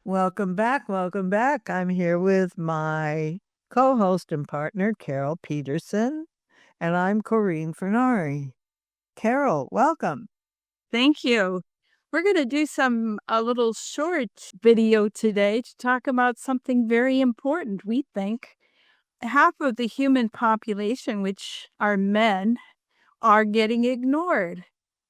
Welcome back. Welcome back. I'm here with my co host and partner, Carol Peterson, and I'm Corinne Fernari. Carol, welcome. Thank you. We're going to do a little short video today to talk about something very important. We think half of the human population, which are men, are getting ignored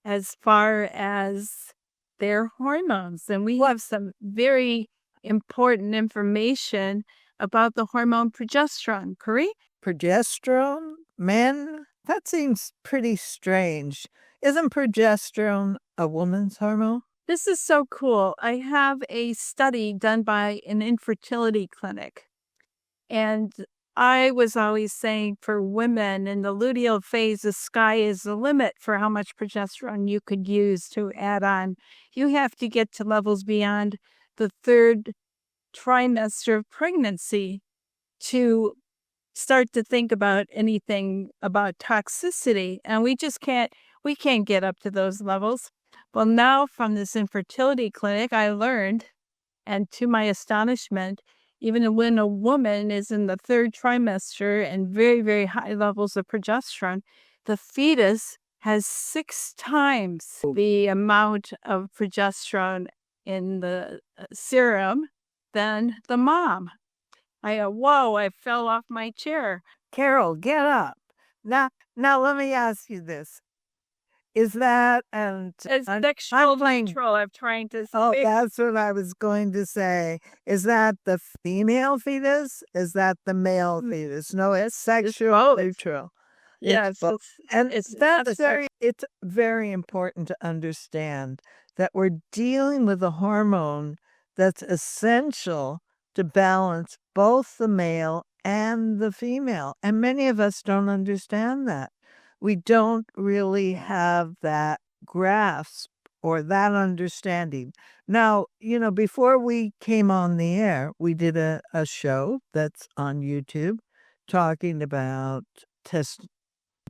as far as their hormones. And we have some very important information about the hormone progesterone. Correct? Progesterone? Men? That seems pretty strange. Isn't progesterone a woman's hormone? This is so cool. I have a study done by an infertility clinic. And I was always saying for women in the luteal phase, the sky is the limit for how much progesterone you could use to add on. You have to get to levels beyond the third trimester of pregnancy to start to think about anything about toxicity. And we can't get up to those levels. Well, now from this infertility clinic, I learned, and to my astonishment, even when a woman is in the third trimester and very, very high levels of progesterone, the fetus has 6 times the amount of progesterone in the serum than the mom. Whoa, I fell off my chair. Carol, get up. Now let me ask you this. Is that It's sexual control. I'm trying to Oh, that's what I was going to say. Is that the female fetus? Is that the male fetus? No, it's sexual neutral. Yes, It's very important to understand that we're dealing with a hormone that's essential to balance both the male and the female. And many of us don't understand that. We don't really have that grasp or that understanding. Now, before we came on the air, we did a show that's on YouTube talking about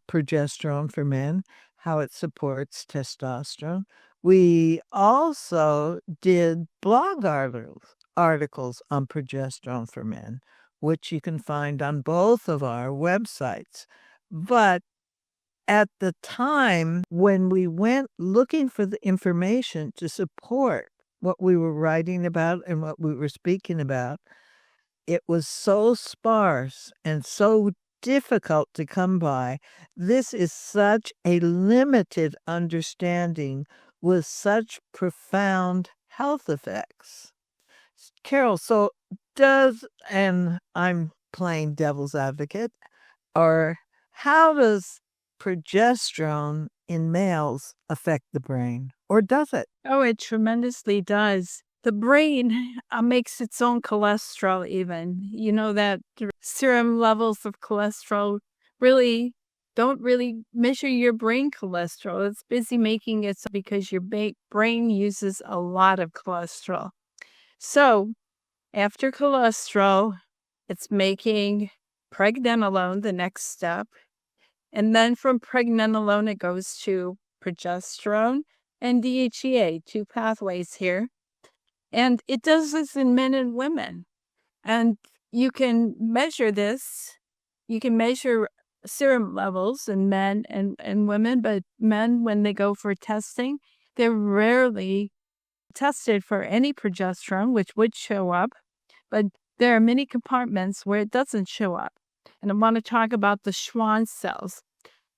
progesterone for men, how it supports testosterone. We also did blog articles on progesterone for men, which you can find on both of our websites. But at the time when we went looking for the information to support what we were writing about and what we were speaking about, it was so sparse and so difficult to come by. This is such a limited understanding with such profound health effects. Carol, so and I'm playing devil's advocate, or how does progesterone in males affect the brain, or does it? Oh, it tremendously does. The brain makes its own cholesterol even. You know that serum levels of cholesterol don't really measure your brain cholesterol. It's busy making it because your brain uses a lot of cholesterol. So after cholesterol, it's making pregnenolone, the next step. And then from pregnenolone, it goes to progesterone and DHEA, 2 pathways here. And it does this in men and women. And you can measure this. You can measure serum levels in men and women, but men, when they go for testing, they're rarely tested for any progesterone, which would show up. But there are many compartments where it doesn't show up. And I want to talk about the Schwann cells.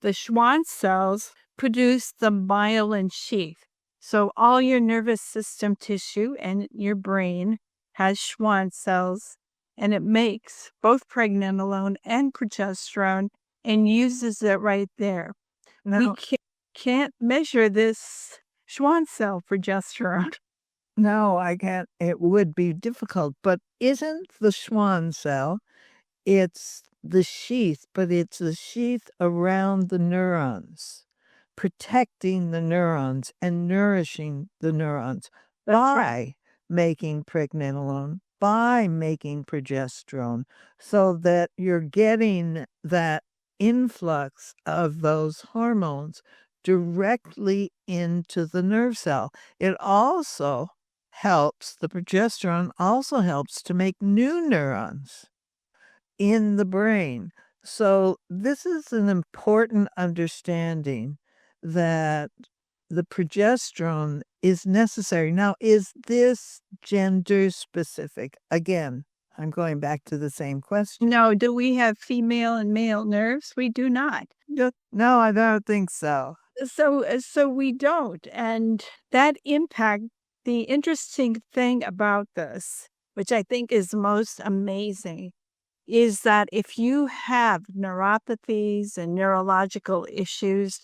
The Schwann cells produce the myelin sheath. So all your nervous system tissue and your brain has Schwann cells, and it makes both pregnenolone and progesterone and uses it right there. Now, we can't measure this Schwann cell progesterone. No, I can't. It would be difficult. But isn't the Schwann cell, it's the sheath, but it's the sheath around the neurons, protecting the neurons and nourishing the neurons by making pregnenolone, by making progesterone, so that you're getting that influx of those hormones directly into the nerve cell. It also the progesterone also helps to make new neurons in the brain. So this is an important understanding that the progesterone is necessary. Now, is this gender specific? Again, I'm going back to the same question. No, do we have female and male nerves? We do not. No, I don't think so. So we don't. And that impact, the interesting thing about this, which I think is most amazing, is that if you have neuropathies and neurological issues,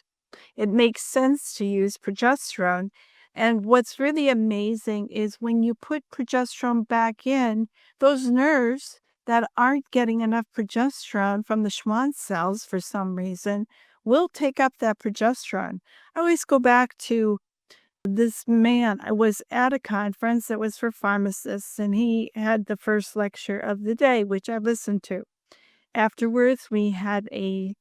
it makes sense to use progesterone. And what's really amazing is when you put progesterone back in, those nerves that aren't getting enough progesterone from the Schwann cells for some reason will take up that progesterone. I always go back to this man. I was at a conference that was for pharmacists, and he had the first lecture of the day, which I listened to. Afterwards, we had a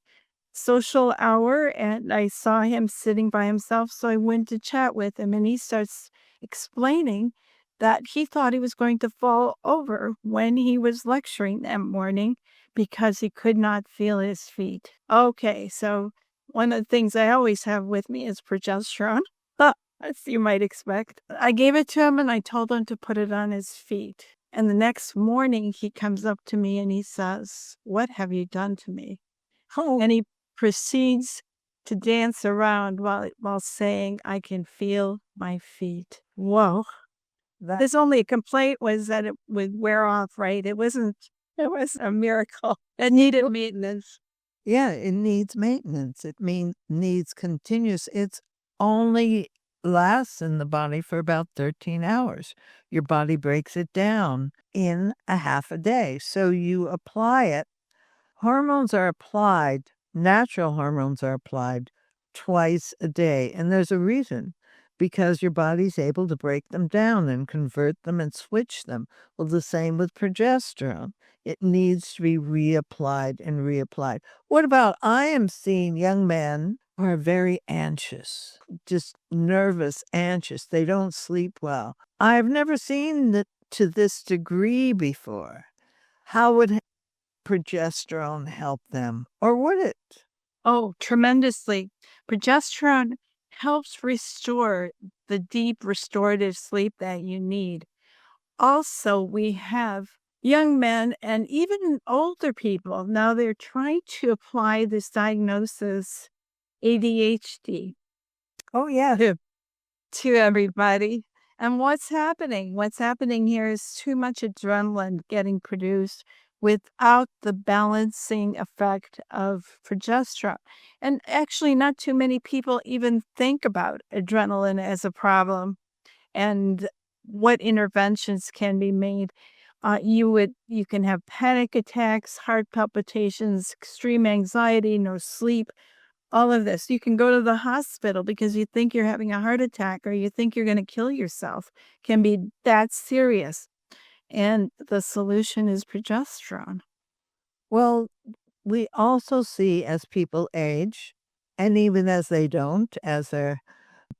social hour, and I saw him sitting by himself, so I went to chat with him, and he starts explaining that he thought he was going to fall over when he was lecturing that morning because he could not feel his feet. Okay, so one of the things I always have with me is progesterone, as you might expect. I gave it to him, and I told him to put it on his feet. And the next morning, he comes up to me and he says, "What have you done to me?" And he proceeds to dance around while saying, "I can feel my feet." Whoa. His only complaint was that it would wear off, right? It was a miracle. It needed maintenance. Yeah, it needs maintenance. It needs continuous. It's only lasts in the body for about 13 hours. Your body breaks it down in a half a day. So you apply it. Hormones are applied, natural hormones are applied twice a day. And there's a reason, because your body's able to break them down and convert them and switch them. Well, the same with progesterone. It needs to be reapplied and reapplied. What about, I am seeing young men who are very anxious, just nervous, anxious. They don't sleep well. I've never seen it to this degree before. How would progesterone help them, or would it? Oh, tremendously. Progesterone helps restore the deep restorative sleep that you need. Also, we have young men and even older people. Now they're trying to apply this diagnosis, ADHD. Oh, yeah. To everybody. And what's happening? What's happening here is too much adrenaline getting produced without the balancing effect of progesterone. And actually, not too many people even think about adrenaline as a problem and what interventions can be made. You can have panic attacks, heart palpitations, extreme anxiety, no sleep, all of this. You can go to the hospital because you think you're having a heart attack or you think you're going to kill yourself. Can be that serious. And the solution is progesterone. Well, we also see as people age, and even as they don't, as they're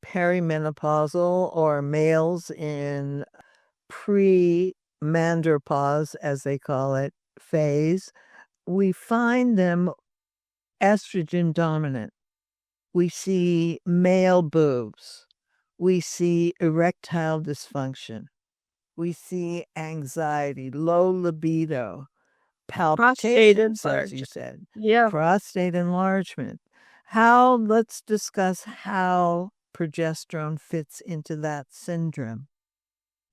perimenopausal or males in pre-menopause, as they call it, phase, we find them estrogen dominant. We see male boobs. We see erectile dysfunction. We see anxiety, low libido, palpitations, as you said, Yeah. prostate enlargement. Let's discuss how progesterone fits into that syndrome.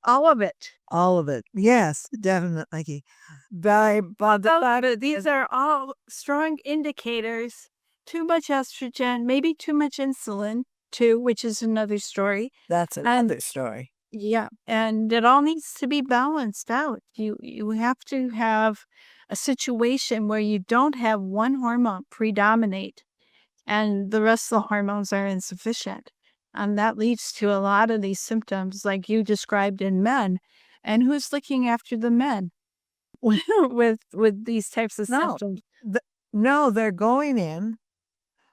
All of it. All of it. Yes, definitely. These are all strong indicators. Too much estrogen, maybe too much insulin, too, which is another story. That's another story. Yeah, and it all needs to be balanced out. You have to have a situation where you don't have one hormone predominate and the rest of the hormones are insufficient. And that leads to a lot of these symptoms like you described in men. And who's looking after the men with these types of symptoms? No, they're going in.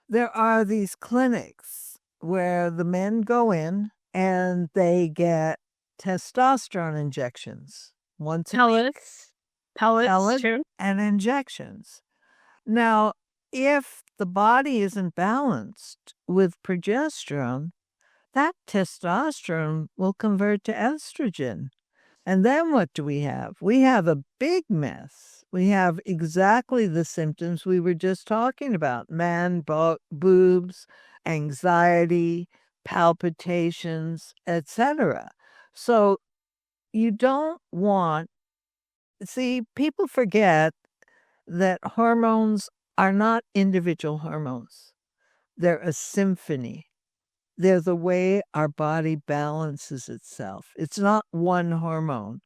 There are these clinics where the men go in and they get testosterone injections once a week. Pellets Pellets too. and injections. Now, if the body isn't balanced with progesterone, that testosterone will convert to estrogen. And then what do we have? We have a big mess. We have exactly the symptoms we were just talking about: boobs, anxiety, palpitations, etc. So you don't want, see, people forget that hormones are not individual hormones, they're a symphony. They're the way our body balances itself. It's not one hormone.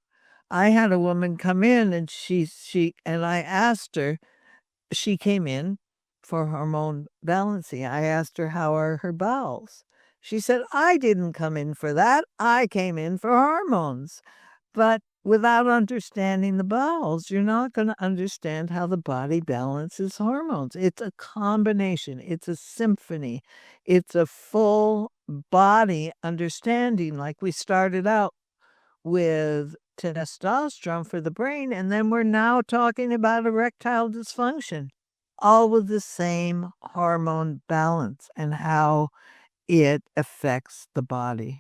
I had a woman come in and she and I asked her, she came in for hormone balancing. I asked her, how are her bowels? She said, I didn't come in for that. I came in for hormones. But without understanding the bowels, you're not going to understand how the body balances hormones. It's a combination, it's a symphony, it's a full body understanding. Like we started out with testosterone for the brain, and then we're now talking about erectile dysfunction, all with the same hormone balance and how it affects the body.